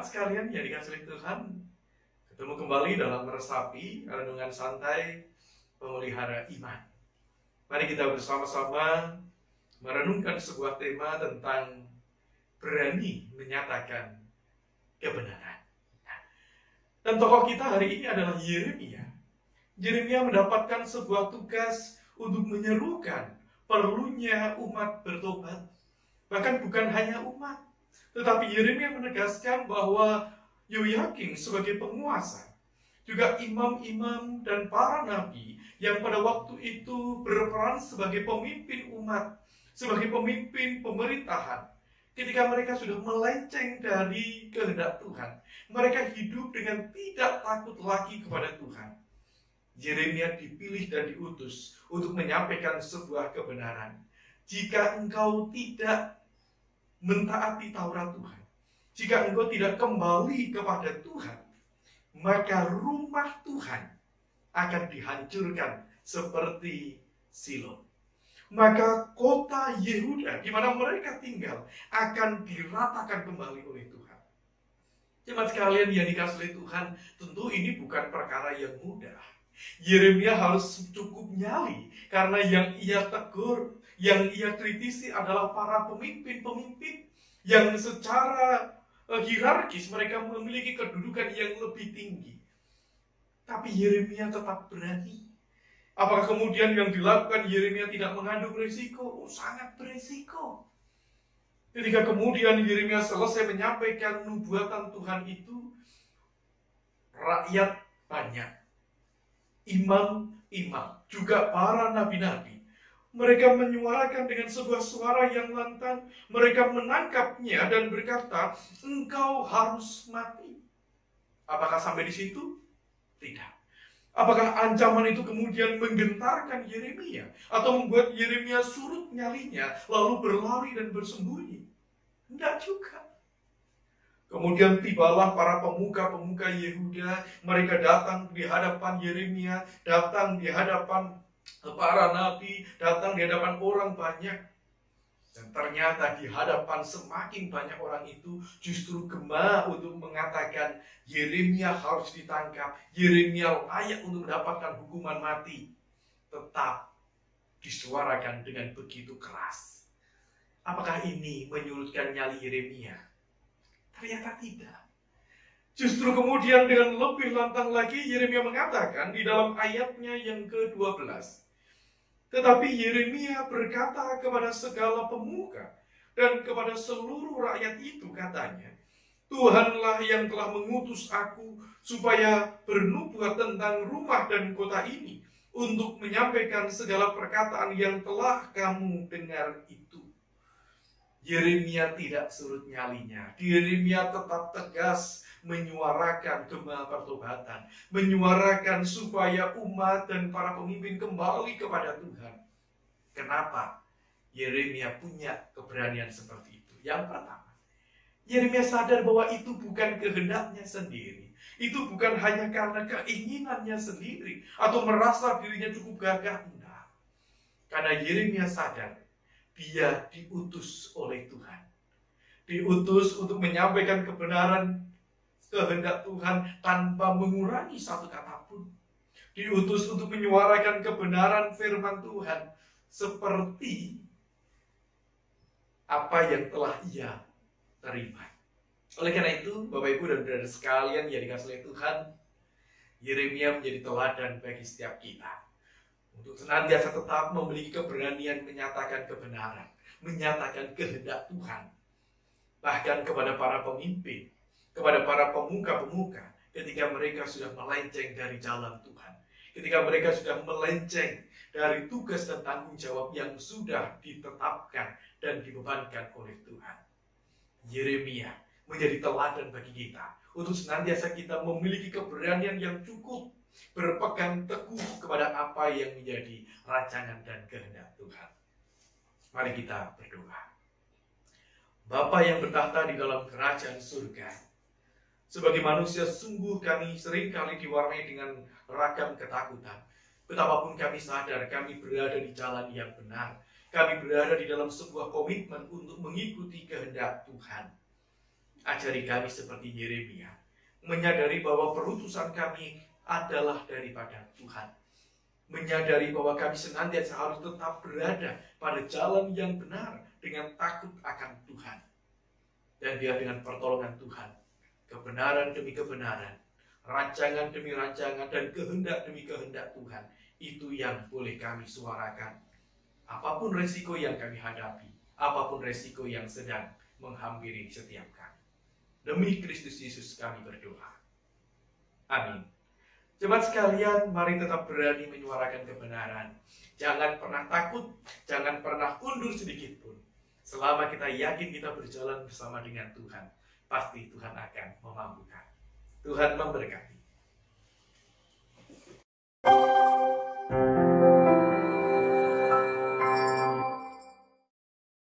Jemaat sekalian yang dikasihi Tuhan, ketemu kembali dalam meresapi renungan santai pemelihara iman. Mari kita bersama-sama merenungkan sebuah tema tentang berani menyatakan kebenaran. Dan tokoh kita hari ini adalah Yeremia. Yeremia mendapatkan sebuah tugas untuk menyerukan perlunya umat bertobat. Bahkan bukan hanya umat, tetapi Yeremia menegaskan bahwa Yoyakim sebagai penguasa, juga imam-imam dan para nabi yang pada waktu itu berperan sebagai pemimpin umat, sebagai pemimpin pemerintahan. Ketika mereka sudah melenceng dari kehendak Tuhan, mereka hidup dengan tidak takut lagi kepada Tuhan. Yeremia dipilih dan diutus untuk menyampaikan sebuah kebenaran. Jika engkau tidak mentaati Taurat Tuhan, jika engkau tidak kembali kepada Tuhan, maka rumah Tuhan akan dihancurkan seperti Silo. Maka kota Yehuda di mana mereka tinggal akan diratakan kembali oleh Tuhan. Jemaat sekalian yang dikasihi Tuhan, tentu ini bukan perkara yang mudah. Yeremia harus cukup nyali karena yang ia tegur, yang ia kritisi adalah para pemimpin-pemimpin yang secara hierarkis mereka memiliki kedudukan yang lebih tinggi. Tapi Yeremia tetap berani. Apakah kemudian yang dilakukan Yeremia tidak mengandung risiko? Sangat berisiko. Ketika kemudian Yeremia selesai menyampaikan nubuatan Tuhan itu, rakyat banyak, imam-imam, juga para nabi-nabi, mereka menyuarakan dengan sebuah suara yang lantang. Mereka menangkapnya dan berkata, engkau harus mati. Apakah sampai di situ? Tidak. Apakah ancaman itu kemudian menggentarkan Yeremia atau membuat Yeremia surut nyalinya lalu berlari dan bersembunyi? Tidak juga. Kemudian tibalah para pemuka-pemuka Yehuda. Mereka datang di hadapan Yeremia, datang di hadapan para nabi, datang di hadapan orang banyak. Dan ternyata di hadapan semakin banyak orang itu justru gema untuk mengatakan Yeremia harus ditangkap, Yeremia layak untuk mendapatkan hukuman mati. Tetap disuarakan dengan begitu keras. Apakah ini menyurutkan nyali Yeremia? Ternyata tidak. Justru kemudian dengan lebih lantang lagi Yeremia mengatakan di dalam ayatnya yang ke-12. Tetapi Yeremia berkata kepada segala pemuka dan kepada seluruh rakyat itu katanya, Tuhanlah yang telah mengutus aku supaya bernubuat tentang rumah dan kota ini untuk menyampaikan segala perkataan yang telah kamu dengar itu. Yeremia tidak surut nyalinya. Yeremia tetap tegas menyuarakan gema pertobatan, menyuarakan supaya umat dan para pemimpin kembali kepada Tuhan. Kenapa Yeremia punya keberanian seperti itu? Yang pertama, Yeremia sadar bahwa itu bukan kehendaknya sendiri. Itu bukan hanya karena keinginannya sendiri atau merasa dirinya cukup gagah. Enggak. Karena Yeremia sadar dia diutus oleh Tuhan. Diutus untuk menyampaikan kebenaran kehendak Tuhan tanpa mengurangi satu kata pun. Diutus untuk menyuarakan kebenaran firman Tuhan seperti apa yang telah ia terima. Oleh karena itu, Bapak Ibu dan Saudara sekalian yang dikasihi Tuhan, Yeremia menjadi teladan bagi setiap kita. Untuk senantiasa tetap memiliki keberanian menyatakan kebenaran, menyatakan kehendak Tuhan. Bahkan kepada para pemimpin, kepada para pemuka-pemuka, ketika mereka sudah melenceng dari jalan Tuhan. Ketika mereka sudah melenceng dari tugas dan tanggung jawab yang sudah ditetapkan dan dibebankan oleh Tuhan. Yeremia menjadi teladan bagi kita. Untuk senantiasa kita memiliki keberanian yang cukup berpegang teguh kepada apa yang menjadi rancangan dan kehendak Tuhan. Mari kita berdoa. Bapa yang bertahta di dalam kerajaan surga, sebagai manusia sungguh kami seringkali diwarnai dengan ragam ketakutan. Betapapun kami sadar kami berada di jalan yang benar, kami berada di dalam sebuah komitmen untuk mengikuti kehendak Tuhan. Ajari kami seperti Yeremia, menyadari bahwa perutusan kami adalah daripada Tuhan. Menyadari bahwa kami senantiasa harus tetap berada pada jalan yang benar dengan takut akan Tuhan. Dan biar dengan pertolongan Tuhan, kebenaran demi kebenaran, rancangan demi rancangan, dan kehendak demi kehendak Tuhan, itu yang boleh kami suarakan. Apapun resiko yang kami hadapi, apapun resiko yang sedang menghampiri setiap kami. Demi Kristus Yesus kami berdoa. Amin. Jemaat sekalian, mari tetap berani menyuarakan kebenaran. Jangan pernah takut, jangan pernah undur sedikit pun. Selama kita yakin kita berjalan bersama dengan Tuhan, pasti Tuhan akan memampukan. Tuhan memberkati.